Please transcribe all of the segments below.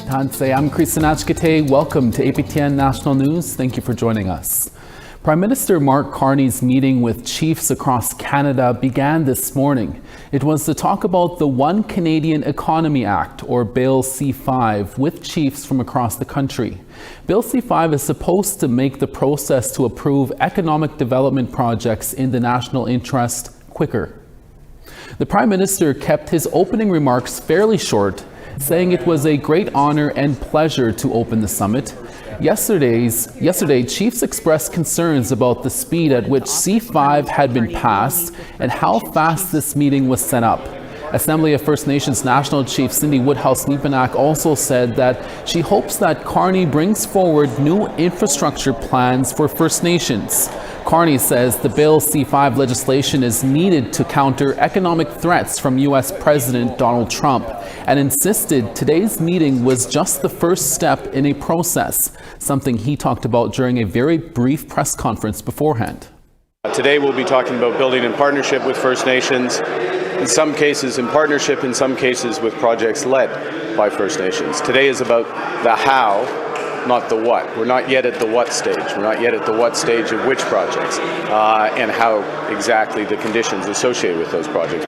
Tansei, I'm Chris Sanachkite. Welcome to APTN National News. Thank you for joining us. Prime Minister Mark Carney's meeting with chiefs across Canada began this morning. It was to talk about the One Canadian Economy Act, or Bill C-5, with chiefs from across the country. Bill C-5 is supposed to make the process to approve economic development projects in the national interest quicker. The Prime Minister kept his opening remarks fairly short, saying it was a great honor and pleasure to open the summit. Yesterday, chiefs expressed concerns about the speed at which C-5 had been passed and how fast this meeting was set up. Assembly of First Nations National Chief Cindy Woodhouse-Neepanak also said that she hopes that Carney brings forward new infrastructure plans for First Nations. Carney says the Bill C-5 legislation is needed to counter economic threats from U.S. President Donald Trump, and insisted today's meeting was just the first step in a process, something he talked about during a very brief press conference beforehand. Today we'll be talking about building in partnership with First Nations, in some cases in partnership, in some cases with projects led by First Nations. Today is about the how, not the what. We're not yet at the what stage. We're not yet at the what stage of which projects and how exactly the conditions associated with those projects.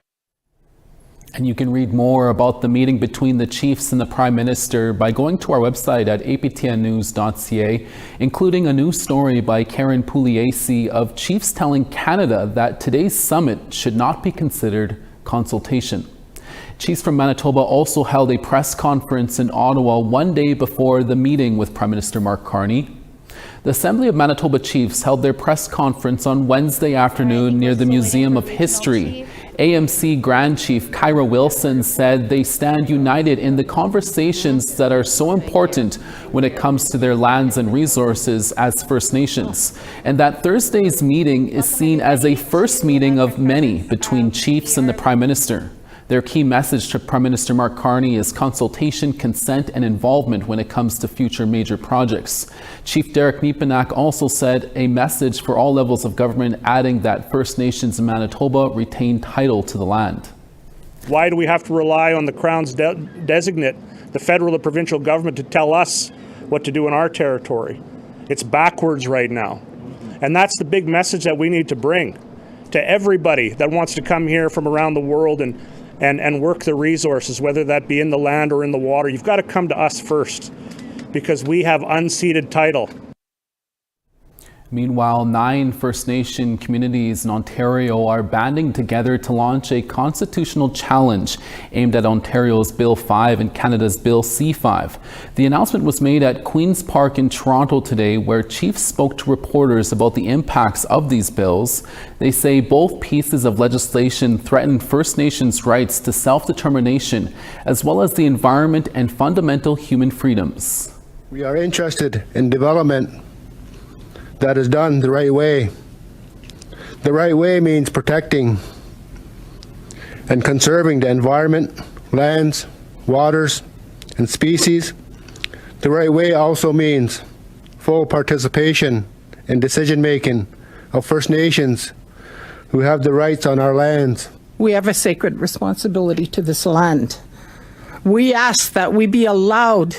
And you can read more about the meeting between the chiefs and the Prime Minister by going to our website at aptnnews.ca, including a new story by Karen Pugliese of chiefs telling Canada that today's summit should not be considered consultation. Chiefs from Manitoba also held a press conference in Ottawa one day before the meeting with Prime Minister Mark Carney. The Assembly of Manitoba Chiefs held their press conference on Wednesday afternoon near the Museum of History. AMC Grand Chief Kyra Wilson said they stand united in the conversations that are so important when it comes to their lands and resources as First Nations, and that Thursday's meeting is seen as a first meeting of many between chiefs and the Prime Minister. Their key message to Prime Minister Mark Carney is consultation, consent, and involvement when it comes to future major projects. Chief Derek Neepanak also said a message for all levels of government, adding that First Nations in Manitoba retain title to the land. Why do we have to rely on the Crown's designate, the federal or provincial government, to tell us what to do in our territory? It's backwards right now. And that's the big message that we need to bring to everybody that wants to come here from around the world and work the resources, whether that be in the land or in the water. You've got to come to us first because we have unceded title. Meanwhile, 9 First Nation communities in Ontario are banding together to launch a constitutional challenge aimed at Ontario's Bill 5 and Canada's Bill C-5. The announcement was made at Queen's Park in Toronto today, where chiefs spoke to reporters about the impacts of these bills. They say both pieces of legislation threaten First Nations' rights to self-determination, as well as the environment and fundamental human freedoms. We are interested in development that is done the right way. The right way means protecting and conserving the environment, lands, waters, and species. The right way also means full participation in decision-making of First Nations who have the rights on our lands. We have a sacred responsibility to this land. We ask that we be allowed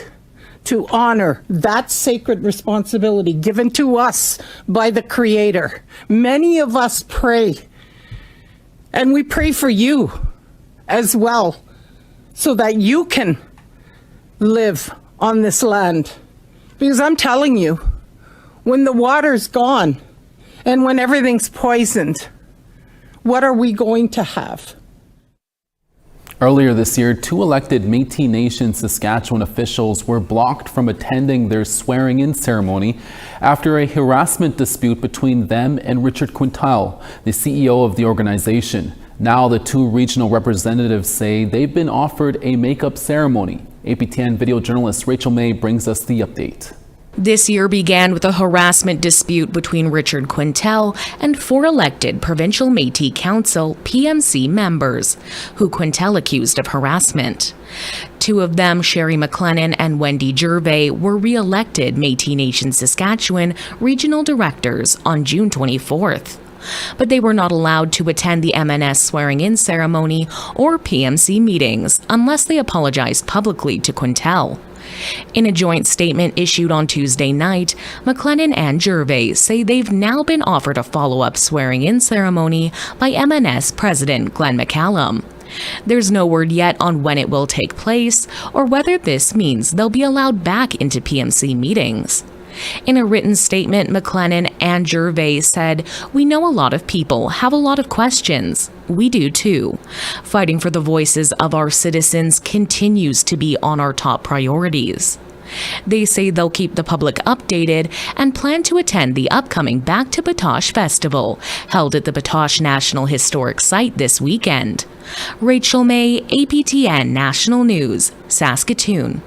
to honor that sacred responsibility given to us by the Creator. Many of us pray, and we pray for you as well, so that you can live on this land. Because I'm telling you, when the water's gone and when everything's poisoned, what are we going to have? Earlier this year, 2 elected Metis Nation Saskatchewan officials were blocked from attending their swearing-in ceremony after a harassment dispute between them and Richard Quintal, the CEO of the organization. Now the 2 regional representatives say they've been offered a make-up ceremony. APTN video journalist Rachel May brings us the update. This year began with a harassment dispute between Richard Quintal and 4 elected Provincial Métis Council (PMC) members, who Quintal accused of harassment. 2 of them, Sherry McLennan and Wendy Gervais, were re-elected Métis Nation Saskatchewan regional directors on June 24th. But they were not allowed to attend the MNS swearing-in ceremony or PMC meetings unless they apologized publicly to Quintal. In a joint statement issued on Tuesday night, McLennan and Gervais say they've now been offered a follow-up swearing-in ceremony by MNS President Glenn McCallum. There's no word yet on when it will take place or whether this means they'll be allowed back into PMC meetings. In a written statement, McLennan and Gervais said, "We know a lot of people have a lot of questions. We do too. Fighting for the voices of our citizens continues to be on our top priorities." They say they'll keep the public updated and plan to attend the upcoming Back to Batoche Festival, held at the Metis National Historic Site this weekend. Rachel May, APTN National News, Saskatoon.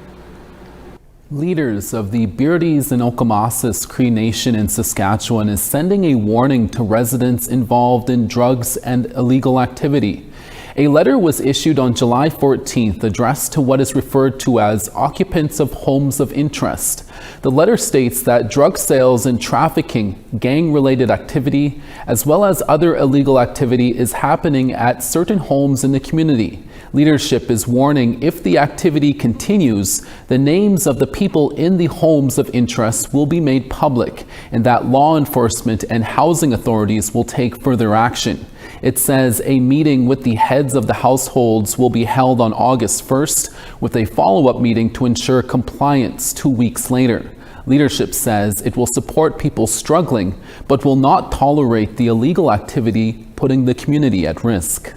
Leaders of the Beardies and Okamasas Cree Nation in Saskatchewan is sending a warning to residents involved in drugs and illegal activity. A letter was issued on July 14th addressed to what is referred to as occupants of homes of interest. The letter states that drug sales and trafficking, gang-related activity, as well as other illegal activity is happening at certain homes in the community. Leadership is warning if the activity continues, the names of the people in the homes of interest will be made public and that law enforcement and housing authorities will take further action. It says a meeting with the heads of the households will be held on August 1st with a follow-up meeting to ensure compliance 2 weeks later. Leadership says it will support people struggling but will not tolerate the illegal activity putting the community at risk.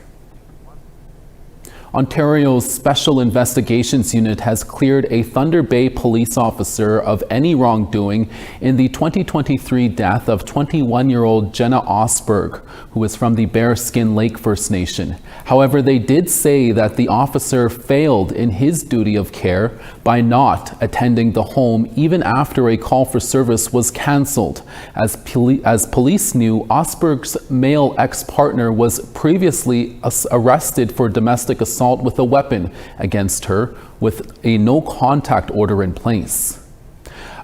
Ontario's Special Investigations Unit has cleared a Thunder Bay police officer of any wrongdoing in the 2023 death of 21-year-old Jenna Osberg, who is from the Bearskin Lake First Nation. However, they did say that the officer failed in his duty of care by not attending the home even after a call for service was cancelled. As police knew, Osberg's male ex-partner was previously arrested for domestic assault with a weapon against her with a no-contact order in place.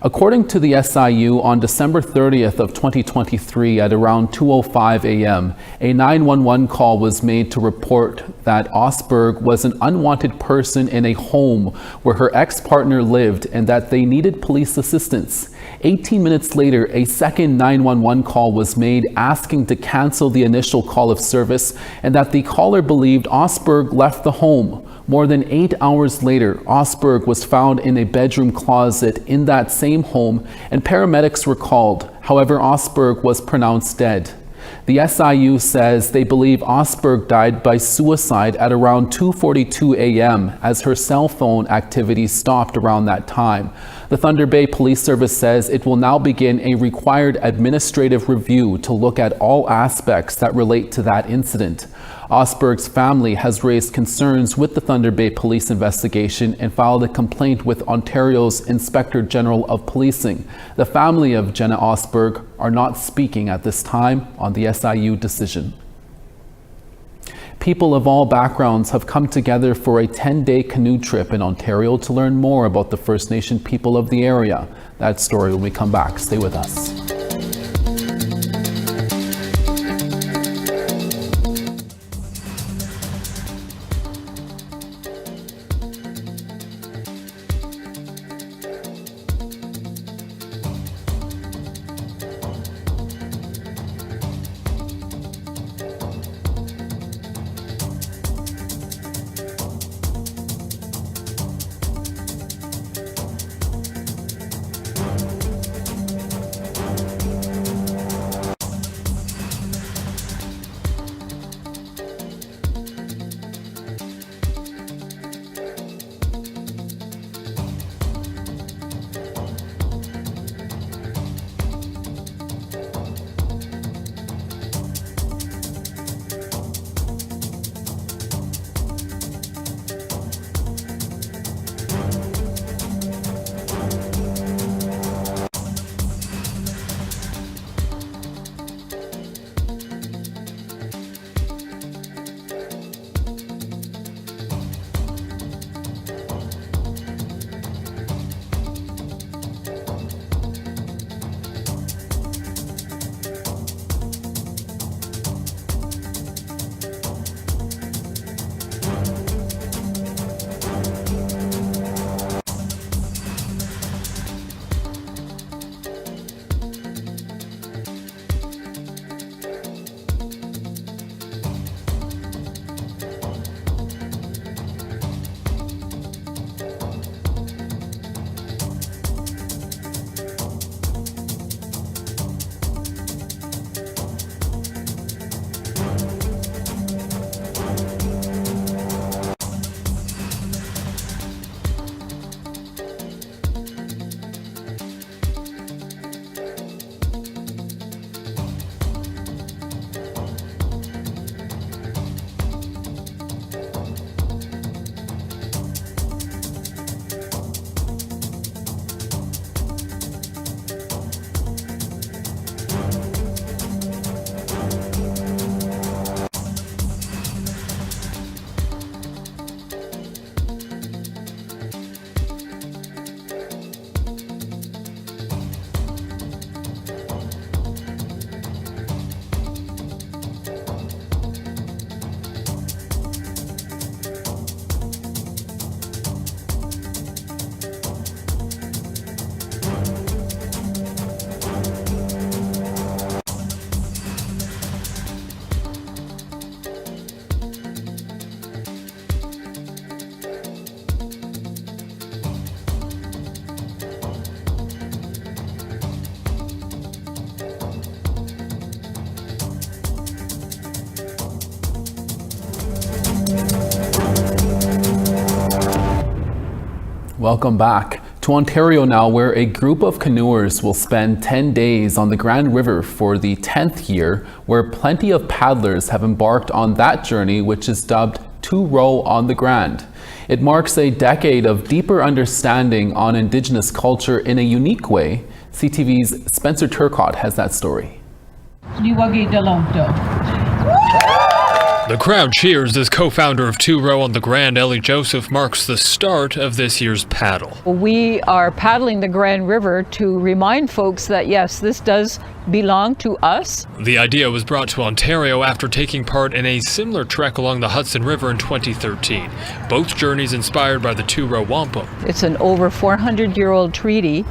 According to the SIU, on December 30th of 2023 at around 2:05 a.m., a 911 call was made to report that Osberg was an unwanted person in a home where her ex-partner lived and that they needed police assistance. 18 minutes later, a second 911 call was made asking to cancel the initial call of service and that the caller believed Osberg left the home. More than 8 hours later, Osberg was found in a bedroom closet in that same home and paramedics were called. However, Osberg was pronounced dead. The SIU says they believe Osberg died by suicide at around 2:42 a.m. as her cell phone activity stopped around that time. The Thunder Bay Police Service says it will now begin a required administrative review to look at all aspects that relate to that incident. Osberg's family has raised concerns with the Thunder Bay Police investigation and filed a complaint with Ontario's Inspector General of Policing. The family of Jenna Osberg are not speaking at this time on the SIU decision. People of all backgrounds have come together for a 10-day canoe trip in Ontario to learn more about the First Nation people of the area. That story when we come back. Stay with us. Welcome back to Ontario now, where a group of canoers will spend 10 days on the Grand River for the 10th year, where plenty of paddlers have embarked on that journey, which is dubbed Two Row on the Grand. It marks a decade of deeper understanding on Indigenous culture in a unique way. CTV's Spencer Turcott has that story. The crowd cheers as co-founder of Two Row on the Grand, Ellie Joseph, marks the start of this year's paddle. We are paddling the Grand River to remind folks that yes, this does belong to us. The idea was brought to Ontario after taking part in a similar trek along the Hudson River in 2013. Both journeys inspired by the Two Row Wampum. It's an over 400-year-old treaty,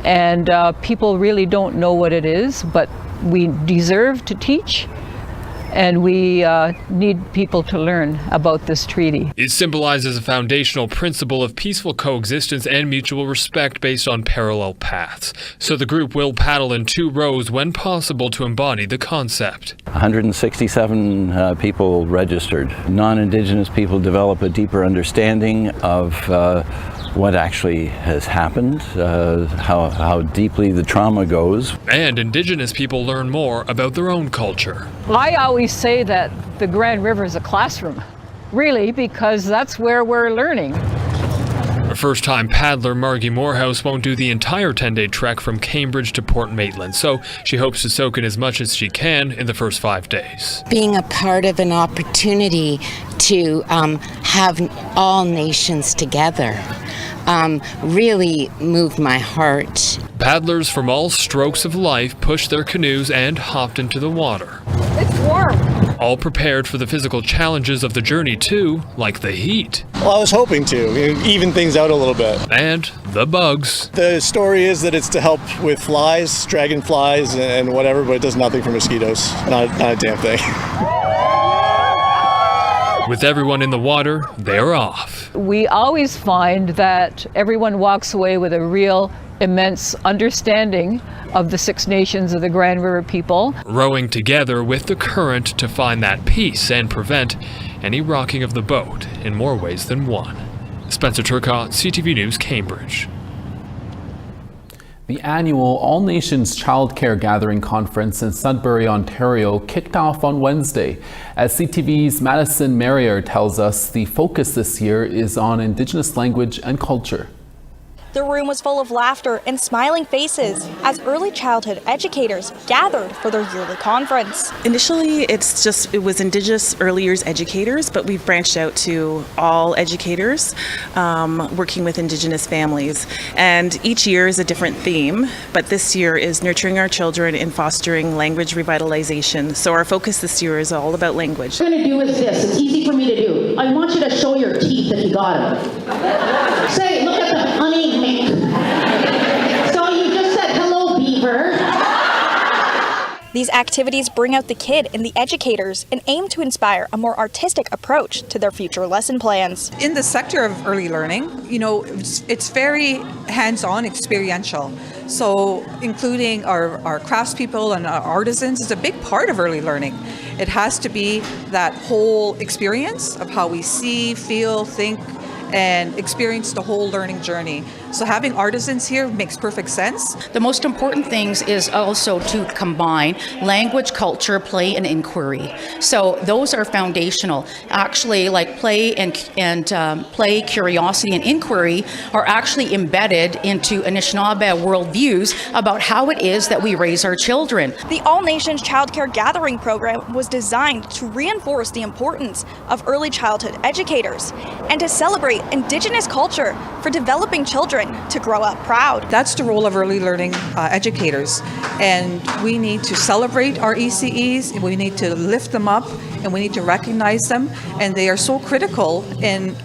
and people really don't know what it is, but we deserve to teach. And we need people to learn about this treaty. It symbolizes a foundational principle of peaceful coexistence and mutual respect based on parallel paths. So the group will paddle in two rows when possible to embody the concept. 167 people registered. Non-Indigenous people develop a deeper understanding of what actually has happened, how deeply the trauma goes. And Indigenous people learn more about their own culture. I always say that the Grand River is a classroom, really, because that's where we're learning. First-time paddler Margie Morehouse won't do the entire 10-day trek from Cambridge to Port Maitland, so she hopes to soak in as much as she can in the first 5 days. Being a part of an opportunity to have all nations together really moved my heart. Paddlers from all strokes of life pushed their canoes and hopped into the water. It's warm. All prepared for the physical challenges of the journey too, like the heat. Well, I was hoping to even things out a little bit. And the bugs. The story is that it's to help with flies, dragonflies, and whatever, but it does nothing for mosquitoes. Not a damn thing. With everyone in the water, they're off. We always find that everyone walks away with a real immense understanding of the Six Nations of the Grand River people. Rowing together with the current to find that peace and prevent any rocking of the boat in more ways than one. Spencer Turcott, CTV News, Cambridge. The annual All Nations Childcare Gathering Conference in Sudbury, Ontario kicked off on Wednesday. As CTV's Madison Merrier tells us, the focus this year is on Indigenous language and culture. The room was full of laughter and smiling faces as early childhood educators gathered for their yearly conference. Initially, it was Indigenous early years educators, but we've branched out to all educators working with Indigenous families. And each year is a different theme, but this year is nurturing our children and fostering language revitalization. So our focus this year is all about language. What I'm going to do is this. It's easy for me to do. I want you to show your teeth if you got them. Say, look at the honey. So you just said hello, beaver. These activities bring out the kid in the educators and aim to inspire a more artistic approach to their future lesson plans. In the sector of early learning, it's very hands-on, experiential. So including our craftspeople and our artisans is a big part of early learning. It has to be that whole experience of how we see, feel, think, and experience the whole learning journey. So having artisans here makes perfect sense. The most important things is also to combine language, culture, play, and inquiry. So those are foundational. Actually, like play and play, curiosity, and inquiry are actually embedded into Anishinaabe worldviews about how it is that we raise our children. The All Nations Childcare Gathering program was designed to reinforce the importance of early childhood educators and to celebrate Indigenous culture for developing children to grow up proud. That's the role of early learning educators, and we need to celebrate our ECEs, we need to lift them up, and we need to recognize them, and they are so critical in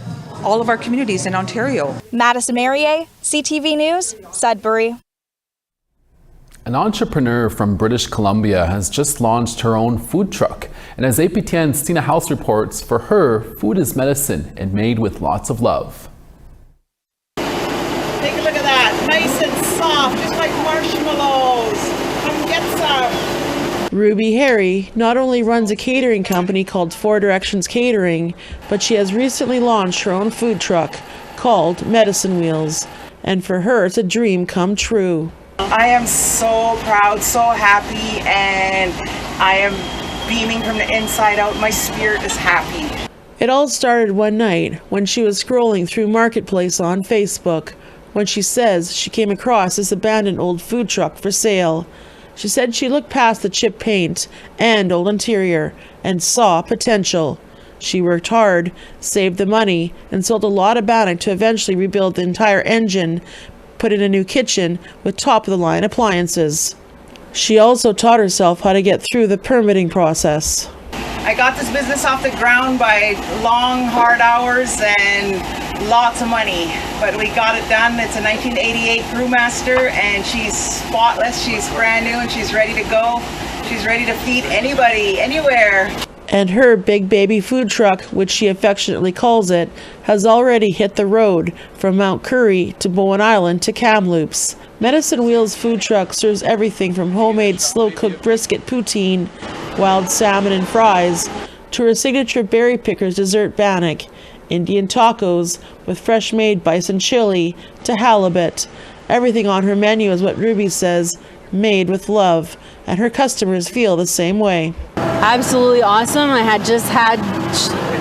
all of our communities in Ontario. Madison Merrier, CTV News, Sudbury. An entrepreneur from British Columbia has just launched her own food truck. And as APTN's Tina House reports, for her, food is medicine and made with lots of love. Take a look at that, nice and soft, just like marshmallows. Come get some. Ruby Harry not only runs a catering company called Four Directions Catering, but she has recently launched her own food truck called Medicine Wheels. And for her, it's a dream come true. I am so proud, so happy, and I am beaming from the inside out. My spirit is happy. It all started one night when she was scrolling through Marketplace on Facebook, when she says she came across this abandoned old food truck for sale. She said she looked past the chipped paint and old interior and saw potential. She worked hard, saved the money, and sold a lot of bannock to eventually rebuild the entire engine, put in a new kitchen with top-of-the-line appliances. She also taught herself how to get through the permitting process. I got this business off the ground by long, hard hours and lots of money, but we got it done. It's a 1988 Brewmaster, and she's spotless, she's brand new, and she's ready to go. She's ready to feed anybody, anywhere. And her big baby food truck, which she affectionately calls it, has already hit the road from Mount Currie to Bowen Island to Kamloops. Medicine Wheels food truck serves everything from homemade slow-cooked brisket poutine, wild salmon and fries, to her signature berry pickers dessert bannock, Indian tacos with fresh-made bison chili, to halibut. Everything on her menu is what Ruby says, made with love, and her customers feel the same way. Absolutely awesome. I had just had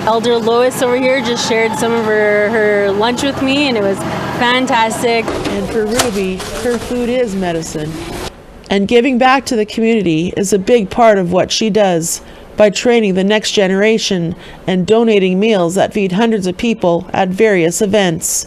Elder Lois over here just shared some of her lunch with me, and it was fantastic. And for Ruby, her food is medicine. And giving back to the community is a big part of what she does, by training the next generation and donating meals that feed hundreds of people at various events.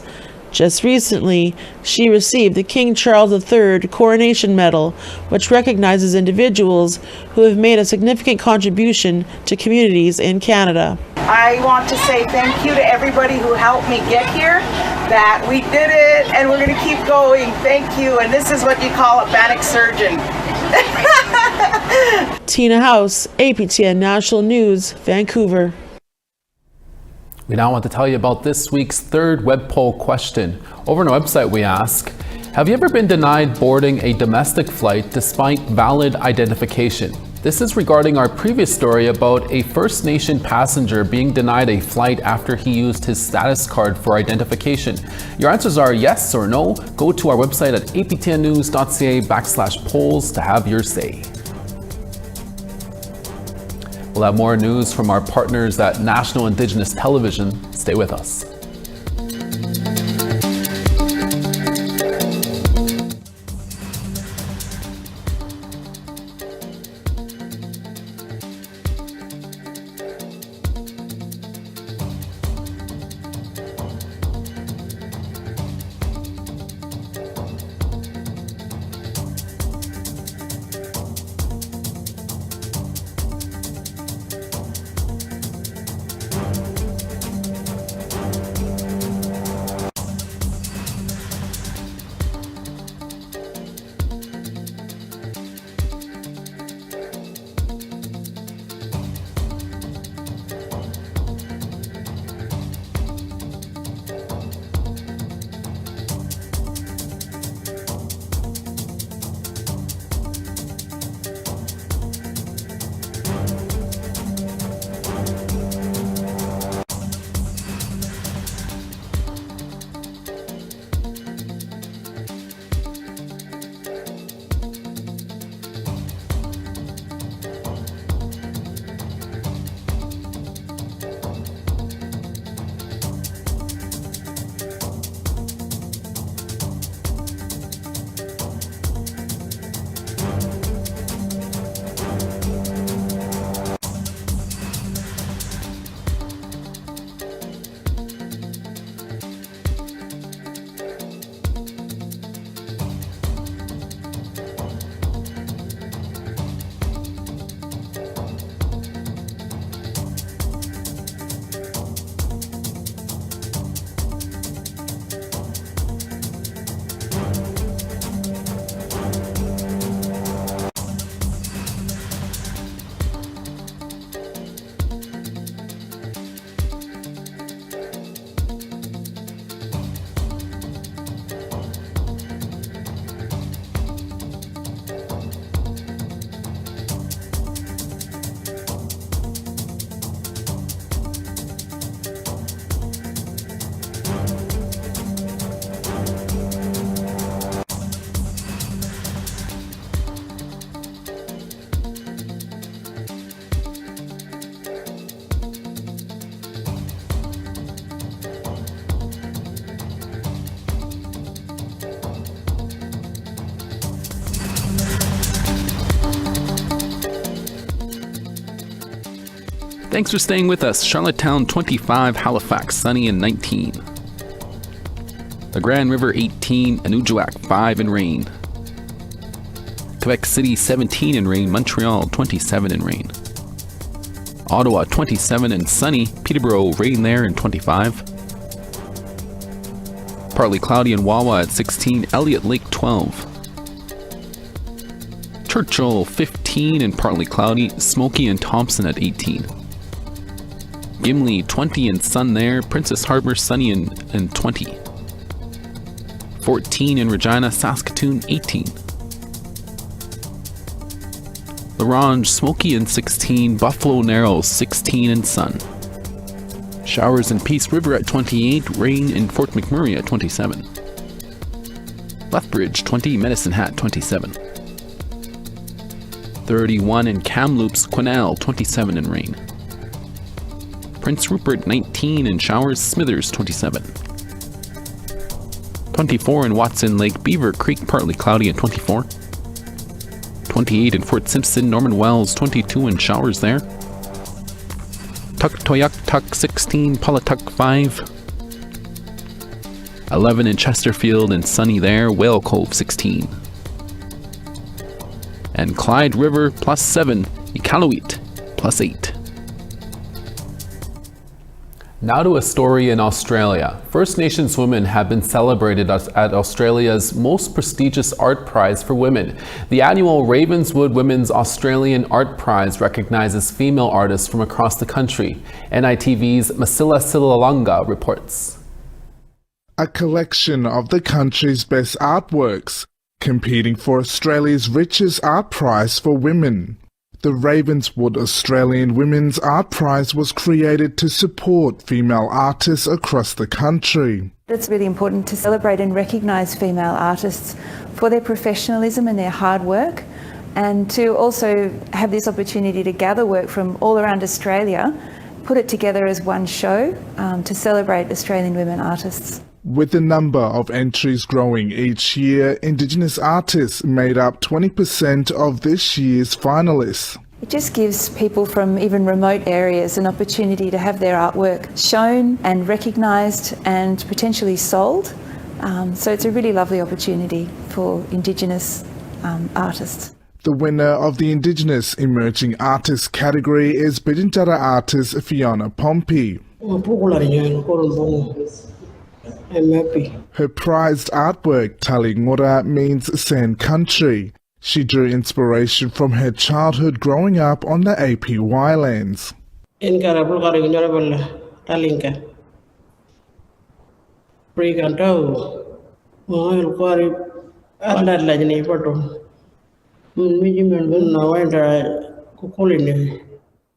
Just recently, she received the King Charles III Coronation Medal, which recognizes individuals who have made a significant contribution to communities in Canada. I want to say thank you to everybody who helped me get here, that we did it, and we're going to keep going. Thank you, and this is what you call a bannock surgeon. Tina House, APTN National News, Vancouver. We now want to tell you about this week's third web poll question. Over on our website, we ask, have you ever been denied boarding a domestic flight despite valid identification? This is regarding our previous story about a First Nation passenger being denied a flight after he used his status card for identification. Your answers are yes or no. Go to our website at aptnnews.ca/polls to have your say. We'll have more news from our partners at National Indigenous Television. Stay with us. Thanks for staying with us. Charlottetown 25, Halifax sunny and 19. The Grand River 18, Anujiwak 5 in rain. Quebec City 17 in rain, Montreal 27 in rain. Ottawa 27 and sunny, Peterborough rain there and 25. Partly cloudy in Wawa at 16, Elliott Lake 12. Churchill 15 and partly cloudy, Smoky and Thompson at 18. Gimli 20 and sun there, Princess Harbour sunny and 20. 14 in Regina, Saskatoon 18. La Ronge smoky and 16, Buffalo Narrows 16 and sun. Showers in Peace River at 28, rain in Fort McMurray at 27. Lethbridge 20, Medicine Hat 27. 31 in Kamloops, Quesnel 27 in rain. Prince Rupert 19 in showers, Smithers 27. 24 in Watson Lake, Beaver Creek partly cloudy at 24. 28 in Fort Simpson, Norman Wells 22 in showers there. Tuktoyaktuk 16, Pawatuck 5. 11 in Chesterfield and sunny there, Whale Cove 16. And Clyde River +7, Iqaluit +8. Now to a story in Australia. First Nations women have been celebrated at Australia's most prestigious art prize for women. The annual Ravenswood Women's Australian Art Prize recognizes female artists from across the country. NITV's Masila Silalanga reports. A collection of the country's best artworks, competing for Australia's richest art prize for women. The Ravenswood Australian Women's Art Prize was created to support female artists across the country. It's really important to celebrate and recognise female artists for their professionalism and their hard work, and to also have this opportunity to gather work from all around Australia, put it together as one show to celebrate Australian women artists. With the number of entries growing each year, Indigenous artists made up 20% of this year's finalists. It just gives people from even remote areas an opportunity to have their artwork shown and recognised and potentially sold. So it's a really lovely opportunity for Indigenous artists. The winner of the Indigenous Emerging Artist category is Bidintara artist Fiona Pompey. I'm happy. Her prized artwork, Talingora, means sand country. She drew inspiration from her childhood growing up on the APY lands.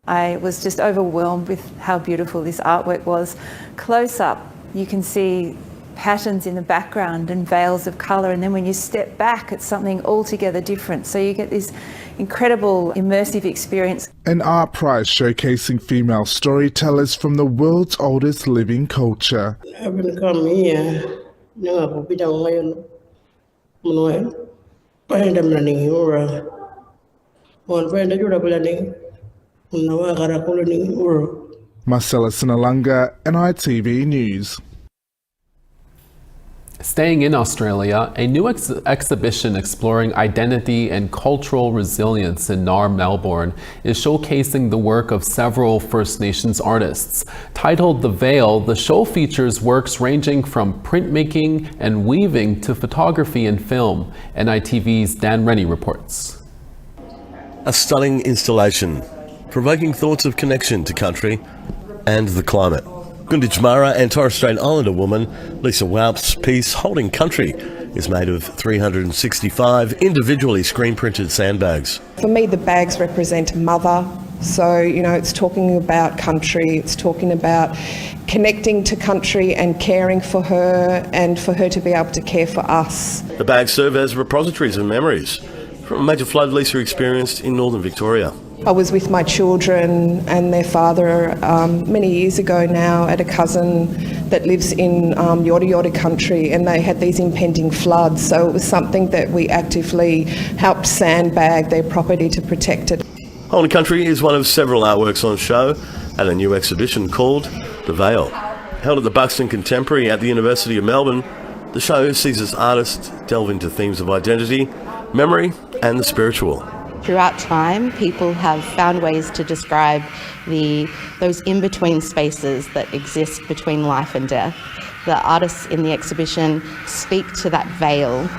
I was just overwhelmed with how beautiful this artwork was. Close up, you can see patterns in the background and veils of colour, and then when you step back, it's something altogether different. So you get this incredible immersive experience. An art prize showcasing female storytellers from the world's oldest living culture. I've been coming here. Marcella Sinalanga, NITV News. Staying in Australia, a new exhibition exploring identity and cultural resilience in NAR Melbourne is showcasing the work of several First Nations artists. Titled The Veil, the show features works ranging from printmaking and weaving to photography and film. NITV's Dan Rennie reports. A stunning installation, provoking thoughts of connection to country and the climate. Gunditjmara and Torres Strait Islander woman Lisa Waup's piece Holding Country is made of 365 individually screen printed sandbags. For me, the bags represent mother. So, it's talking about country, it's talking about connecting to country and caring for her, and for her to be able to care for us. The bags serve as repositories of memories from a major flood Lisa experienced in northern Victoria. I was with my children and their father many years ago now at a cousin that lives in Yorta Yorta country, and they had these impending floods. So it was something that we actively helped sandbag their property to protect it. Holding Country is one of several artworks on show. at a new exhibition called The Veil. Held at the Buxton Contemporary at the University of Melbourne, the show sees its artists delve into themes of identity, memory and the spiritual. Throughout time, people have found ways to describe those in-between spaces that exist between life and death. The artists in the exhibition speak to that veil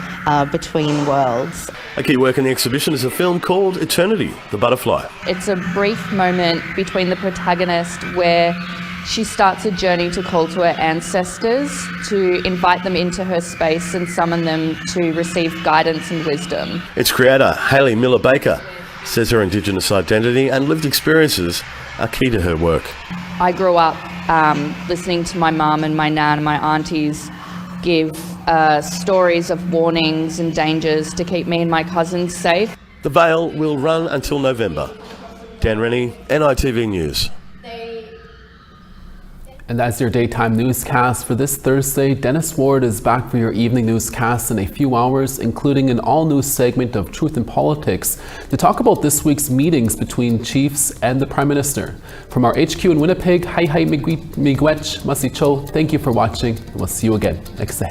between worlds. A key work in the exhibition is a film called Eternity, the Butterfly. It's a brief moment between the protagonist where she starts a journey to call to her ancestors, to invite them into her space and summon them to receive guidance and wisdom. Its creator, Hayley Miller-Baker, says her Indigenous identity and lived experiences are key to her work. I grew up listening to my mum and my nan and my aunties give stories of warnings and dangers to keep me and my cousins safe. The Veil will run until November. Dan Rennie, NITV News. And that's your daytime newscast for this Thursday. Dennis Ward is back for your evening newscast in a few hours, including an all-new segment of Truth in Politics to talk about this week's meetings between chiefs and the Prime Minister. From our HQ in Winnipeg, hi miigwech, masicho. Thank you for watching, and we'll see you again next day.